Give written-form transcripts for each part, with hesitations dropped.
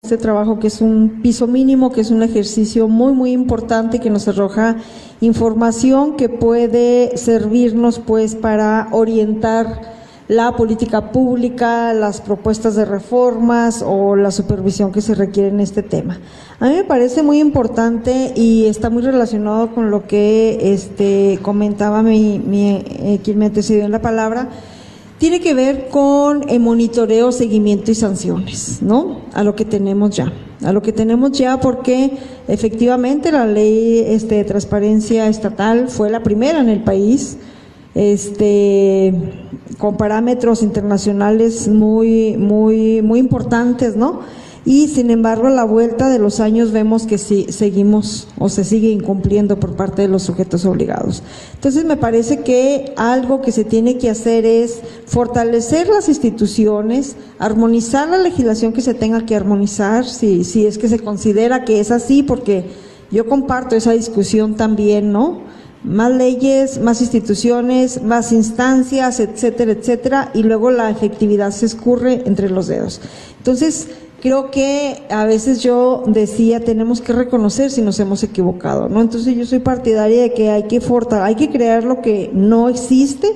este trabajo, que es un piso mínimo, que es un ejercicio muy, muy importante, que nos arroja información que puede servirnos pues para orientar la política pública, las propuestas de reformas o la supervisión que se requiere en este tema. A mí me parece muy importante y está muy relacionado con lo que comentaba quien me antecedió en la palabra. Tiene que ver con el monitoreo, seguimiento y sanciones, ¿no? A lo que tenemos ya, porque efectivamente la ley de transparencia estatal fue la primera en el país, con parámetros internacionales muy importantes, ¿no? Y sin embargo, a la vuelta de los años vemos que sí, seguimos o se sigue incumpliendo por parte de los sujetos obligados. Entonces, me parece que algo que se tiene que hacer es fortalecer las instituciones, armonizar la legislación que se tenga que armonizar, si es que se considera que es así, porque yo comparto esa discusión también, ¿no? Más leyes, más instituciones, más instancias, etcétera, etcétera, y luego la efectividad se escurre entre los dedos. Entonces, creo que a veces yo decía, tenemos que reconocer si nos hemos equivocado, ¿no? Entonces yo soy partidaria de que hay que crear lo que no existe,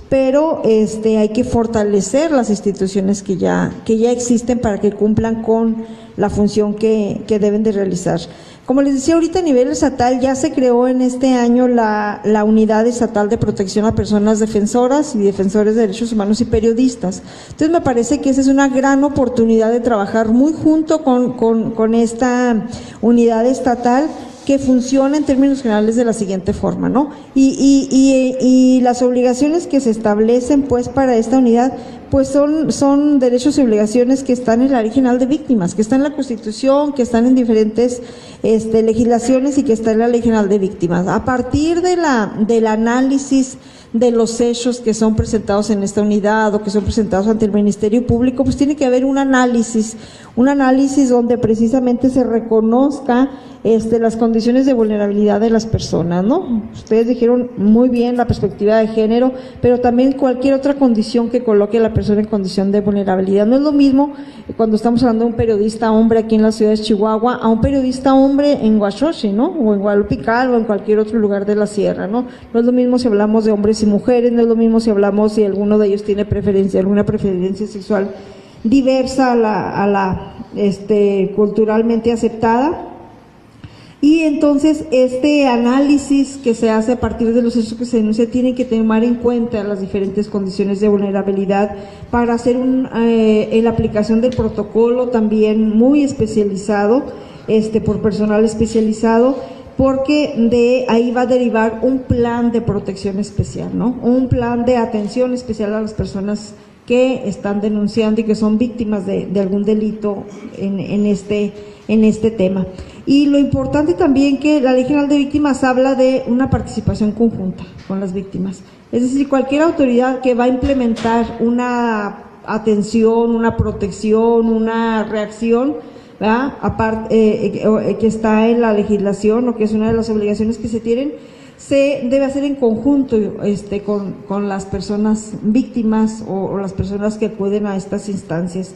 pero hay que fortalecer las instituciones que ya existen para que cumplan con la función que deben de realizar. Como les decía ahorita, a nivel estatal ya se creó en este año la Unidad Estatal de Protección a Personas Defensoras y Defensores de Derechos Humanos y Periodistas. Entonces me parece que esa es una gran oportunidad de trabajar muy junto con esta unidad estatal, que funciona en términos generales de la siguiente forma, ¿no? Y las obligaciones que se establecen pues para esta unidad pues son derechos y obligaciones que están en la Ley General de Víctimas, que están en la Constitución, que están en diferentes legislaciones y que está en la Ley General de Víctimas. A partir del análisis de los hechos que son presentados en esta unidad o que son presentados ante el Ministerio Público, pues tiene que haber un análisis donde precisamente se reconozca las condiciones de vulnerabilidad de las personas, ¿no? Ustedes dijeron muy bien la perspectiva de género, pero también cualquier otra condición que coloque a la persona en condición de vulnerabilidad. No es lo mismo cuando estamos hablando de un periodista hombre aquí en la ciudad de Chihuahua a un periodista hombre en Huachochi, ¿no? O en Guadalupical o en cualquier otro lugar de la sierra, ¿no? No es lo mismo si hablamos de hombres y mujeres, no es lo mismo si hablamos si alguno de ellos tiene alguna preferencia sexual diversa a la culturalmente aceptada. Y entonces este análisis que se hace a partir de los hechos que se denuncian tiene que tomar en cuenta las diferentes condiciones de vulnerabilidad para hacer en la aplicación del protocolo también muy especializado, por personal especializado, porque de ahí va a derivar un plan de protección especial, ¿no? Un plan de atención especial a las personas que están denunciando y que son víctimas de algún delito en este tema. Y lo importante también que la Ley General de Víctimas habla de una participación conjunta con las víctimas. Es decir, cualquier autoridad que va a implementar una atención, una protección, una reacción, ¿verdad? Que está en la legislación o que es una de las obligaciones que se tienen, se debe hacer en conjunto con las personas víctimas o las personas que acuden a estas instancias.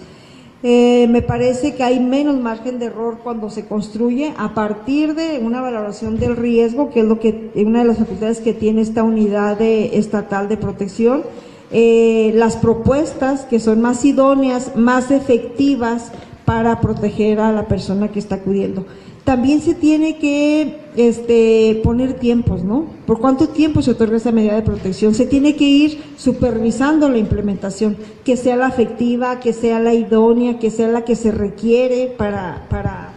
Me parece que hay menos margen de error cuando se construye a partir de una valoración del riesgo, que es una de las facultades que tiene esta unidad estatal de protección, las propuestas que son más idóneas, más efectivas para proteger a la persona que está acudiendo. También se tiene que poner tiempos, ¿no? ¿Por cuánto tiempo se otorga esa medida de protección? Se tiene que ir supervisando la implementación, que sea la efectiva, que sea la idónea, que sea la que se requiere para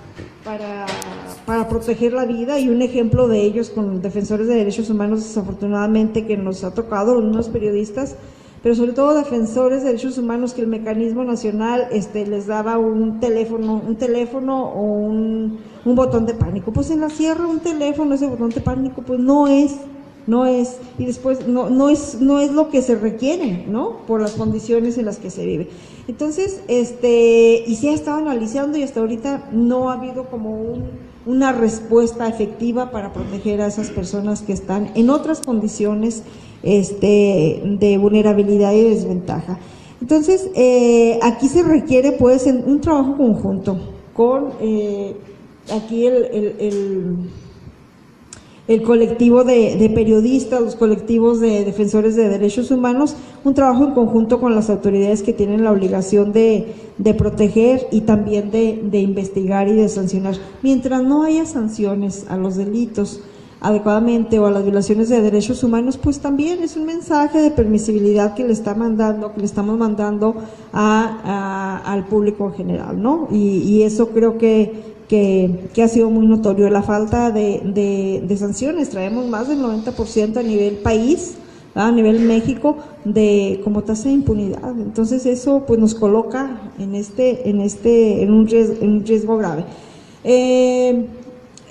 proteger la vida. Y un ejemplo de ellos con defensores de derechos humanos, desafortunadamente, que nos ha tocado, los mismos periodistas, pero sobre todo defensores de derechos humanos, que el mecanismo nacional les daba un teléfono o un botón de pánico. Pues en la sierra un teléfono, ese botón de pánico, pues no es, y después no es lo que se requiere, ¿no? Por las condiciones en las que se vive. Entonces, y se ha estado analizando y hasta ahorita no ha habido como una respuesta efectiva para proteger a esas personas que están en otras condiciones de vulnerabilidad y desventaja. Entonces, aquí se requiere pues un trabajo conjunto con aquí el colectivo de periodistas, los colectivos de defensores de derechos humanos, un trabajo en conjunto con las autoridades que tienen la obligación de proteger y también de investigar y de sancionar. Mientras no haya sanciones a los delitos adecuadamente o a las violaciones de derechos humanos, pues también es un mensaje de permisibilidad que le estamos mandando al público en general, ¿no? Y eso creo que ha sido muy notorio, la falta de sanciones. Traemos más del 90% a nivel país, a nivel México, como tasa de impunidad. Entonces eso pues nos coloca en un riesgo grave.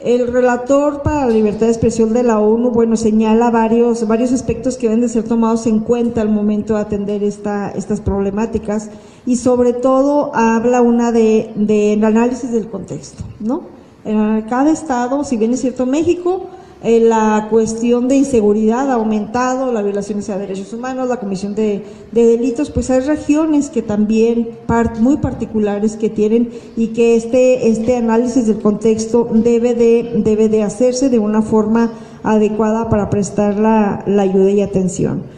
El relator para la libertad de expresión de la ONU, bueno, señala varios aspectos que deben de ser tomados en cuenta al momento de atender estas problemáticas, y sobre todo habla del análisis del contexto, ¿no? En cada estado, si bien es cierto México, la cuestión de inseguridad ha aumentado, las violaciones a derechos humanos, la comisión de delitos, pues hay regiones que también muy particulares que tienen, y que este análisis del contexto debe de hacerse de una forma adecuada para prestar la ayuda y atención.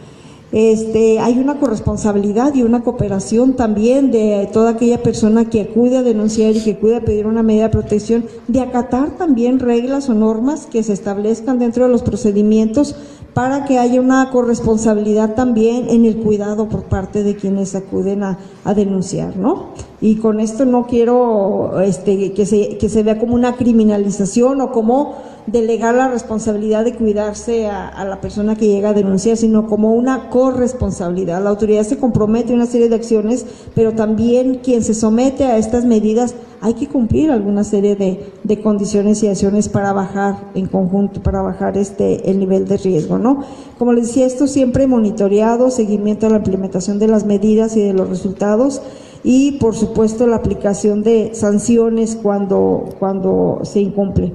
Hay una corresponsabilidad y una cooperación también de toda aquella persona que acude a denunciar y que acude a pedir una medida de protección, de acatar también reglas o normas que se establezcan dentro de los procedimientos, para que haya una corresponsabilidad también en el cuidado por parte de quienes acuden a denunciar, ¿no? Y con esto no quiero que se vea como una criminalización o como delegar la responsabilidad de cuidarse a la persona que llega a denunciar, sino como una corresponsabilidad. La autoridad se compromete a una serie de acciones, pero también quien se somete a estas medidas hay que cumplir alguna serie de condiciones y acciones para bajar en conjunto, para bajar el nivel de riesgo, ¿no? Como les decía, esto siempre monitoreado, seguimiento a la implementación de las medidas y de los resultados, y por supuesto la aplicación de sanciones cuando se incumple.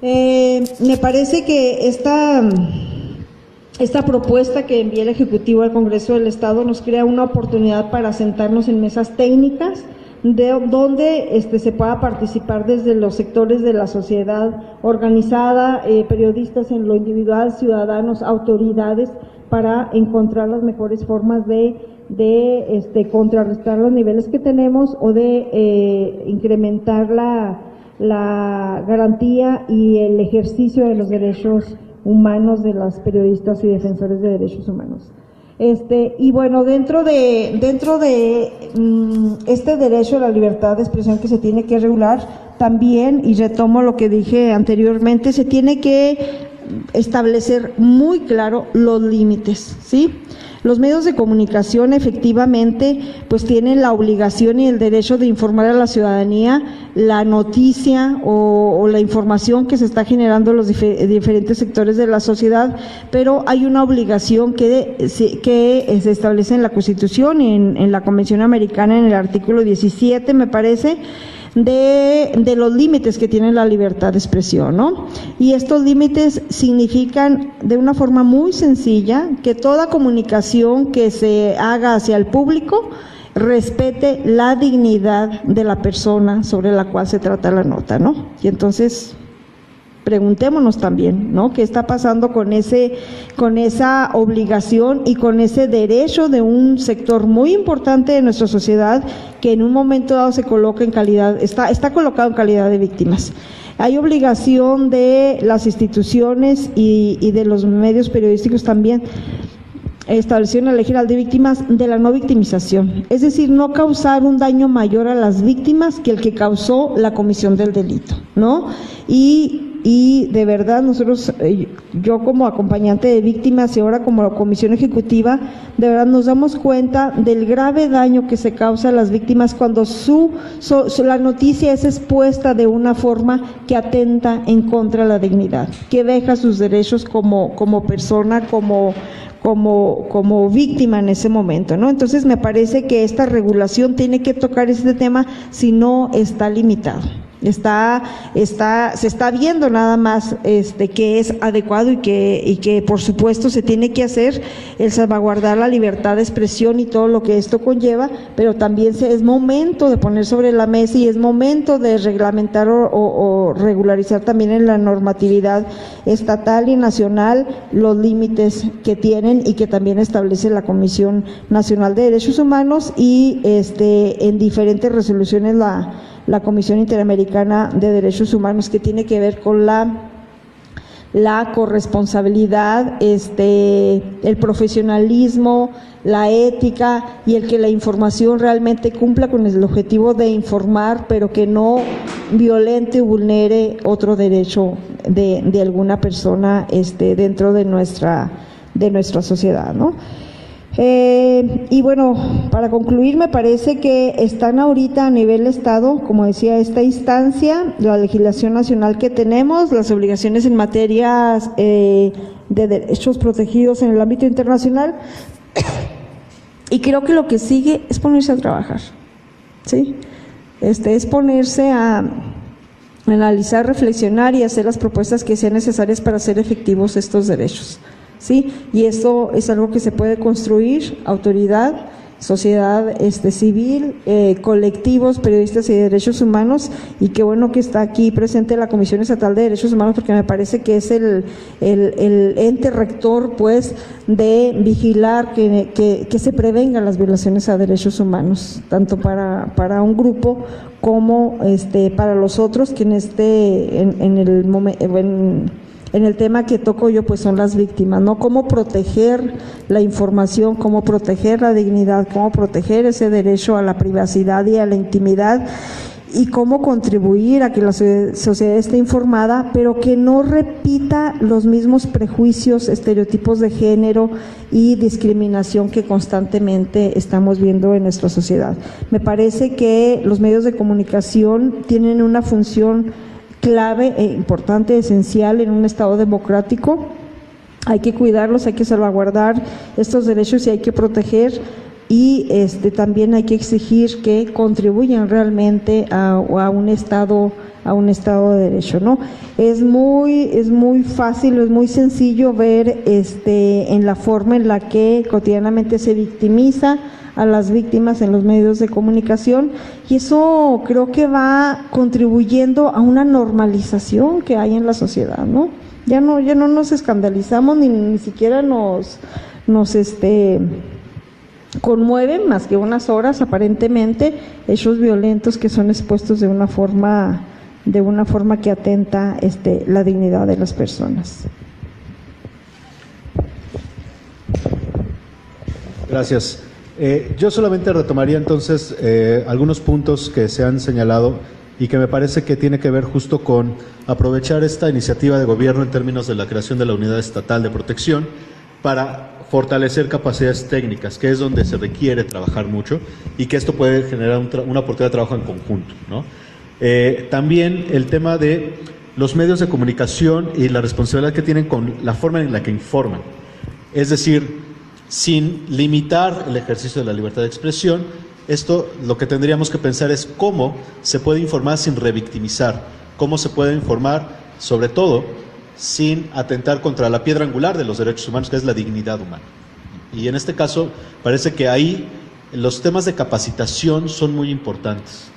Me parece que esta propuesta que envía el Ejecutivo al Congreso del Estado nos crea una oportunidad para sentarnos en mesas técnicas donde se pueda participar desde los sectores de la sociedad organizada, periodistas en lo individual, ciudadanos, autoridades, para encontrar las mejores formas de contrarrestar los niveles que tenemos, o de incrementar la garantía y el ejercicio de los derechos humanos de los periodistas y defensores de derechos humanos. Y bueno, dentro de este derecho a la libertad de expresión que se tiene que regular también, y retomo lo que dije anteriormente, se tiene que establecer muy claro los límites, ¿sí? Los medios de comunicación efectivamente pues tienen la obligación y el derecho de informar a la ciudadanía la noticia o la información que se está generando en los diferentes sectores de la sociedad, pero hay una obligación que se establece en la Constitución y en la Convención Americana, en el artículo 17, me parece, de los límites que tiene la libertad de expresión, ¿no? Y estos límites significan, de una forma muy sencilla, que toda comunicación que se haga hacia el público respete la dignidad de la persona sobre la cual se trata la nota, ¿no? Y entonces preguntémonos también, ¿no? ¿Qué está pasando con esa obligación y con ese derecho de un sector muy importante de nuestra sociedad, que en un momento dado se coloca en calidad, está colocado en calidad de víctimas? Hay obligación de las instituciones y de los medios periodísticos también, estableció una ley general de víctimas, de la no victimización, es decir, no causar un daño mayor a las víctimas que el que causó la comisión del delito, ¿no? Y de verdad nosotros, yo como acompañante de víctimas y ahora como comisión ejecutiva, de verdad nos damos cuenta del grave daño que se causa a las víctimas cuando la noticia es expuesta de una forma que atenta en contra de la dignidad, que deja sus derechos como persona, como víctima en ese momento, ¿no? Entonces me parece que esta regulación tiene que tocar este tema si no está limitado. se está viendo nada más que es adecuado y que por supuesto se tiene que hacer el salvaguardar la libertad de expresión y todo lo que esto conlleva, pero también es momento de poner sobre la mesa y es momento de reglamentar o regularizar también en la normatividad estatal y nacional los límites que tienen y que también establece la Comisión Nacional de Derechos Humanos y en diferentes resoluciones la Comisión Interamericana de Derechos Humanos, que tiene que ver con la corresponsabilidad, el profesionalismo, la ética y el que la información realmente cumpla con el objetivo de informar, pero que no violente o vulnere otro derecho de alguna persona dentro de nuestra sociedad, ¿no? Y bueno, para concluir, me parece que están ahorita a nivel Estado, como decía, esta instancia, la legislación nacional que tenemos, las obligaciones en materia de derechos protegidos en el ámbito internacional, y creo que lo que sigue es ponerse a trabajar, ¿sí? Es ponerse a analizar, reflexionar y hacer las propuestas que sean necesarias para hacer efectivos estos derechos. ¿Sí? Y eso es algo que se puede construir, autoridad, sociedad civil, colectivos, periodistas y derechos humanos, y qué bueno que está aquí presente la Comisión Estatal de Derechos Humanos, porque me parece que es el ente rector, pues, de vigilar que se prevengan las violaciones a derechos humanos, tanto para un grupo como para los otros, que en el tema que toco yo, pues son las víctimas, ¿no? Cómo proteger la información, cómo proteger la dignidad, cómo proteger ese derecho a la privacidad y a la intimidad, y cómo contribuir a que la sociedad esté informada, pero que no repita los mismos prejuicios, estereotipos de género y discriminación que constantemente estamos viendo en nuestra sociedad. Me parece que los medios de comunicación tienen una función clave e importante, esencial en un Estado democrático. Hay que cuidarlos, hay que salvaguardar estos derechos y hay que proteger, y también hay que exigir que contribuyan realmente a un Estado de derecho, ¿no? Es muy fácil, es muy sencillo ver en la forma en la que cotidianamente se victimiza a las víctimas en los medios de comunicación, y eso creo que va contribuyendo a una normalización que hay en la sociedad, ¿no? Ya no nos escandalizamos ni siquiera nos conmueven más que unas horas aparentemente hechos violentos que son expuestos de una forma que atenta la dignidad de las personas. Gracias. Yo solamente retomaría entonces algunos puntos que se han señalado y que me parece que tiene que ver justo con aprovechar esta iniciativa de gobierno en términos de la creación de la Unidad Estatal de Protección para fortalecer capacidades técnicas, que es donde se requiere trabajar mucho y que esto puede generar una oportunidad de trabajo en conjunto, ¿no? También el tema de los medios de comunicación y la responsabilidad que tienen con la forma en la que informan, es decir, sin limitar el ejercicio de la libertad de expresión. Esto lo que tendríamos que pensar es cómo se puede informar sin revictimizar, cómo se puede informar sobre todo sin atentar contra la piedra angular de los derechos humanos, que es la dignidad humana. Y en este caso parece que ahí los temas de capacitación son muy importantes.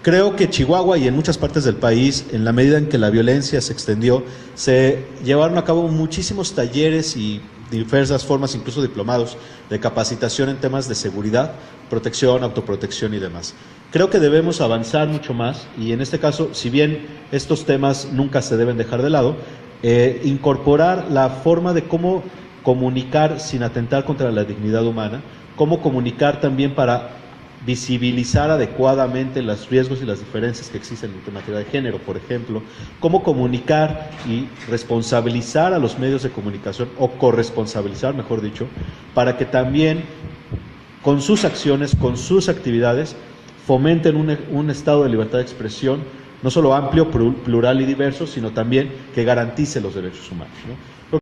Creo que Chihuahua y en muchas partes del país, en la medida en que la violencia se extendió, se llevaron a cabo muchísimos talleres y diversas formas, incluso diplomados, de capacitación en temas de seguridad, protección, autoprotección y demás. Creo que debemos avanzar mucho más y en este caso, si bien estos temas nunca se deben dejar de lado, incorporar la forma de cómo comunicar sin atentar contra la dignidad humana, cómo comunicar también para visibilizar adecuadamente los riesgos y las diferencias que existen en materia de género, por ejemplo, cómo comunicar y responsabilizar a los medios de comunicación, o corresponsabilizar, mejor dicho, para que también con sus acciones, con sus actividades, fomenten un estado de libertad de expresión, no solo amplio, plural y diverso, sino también que garantice los derechos humanos, ¿no?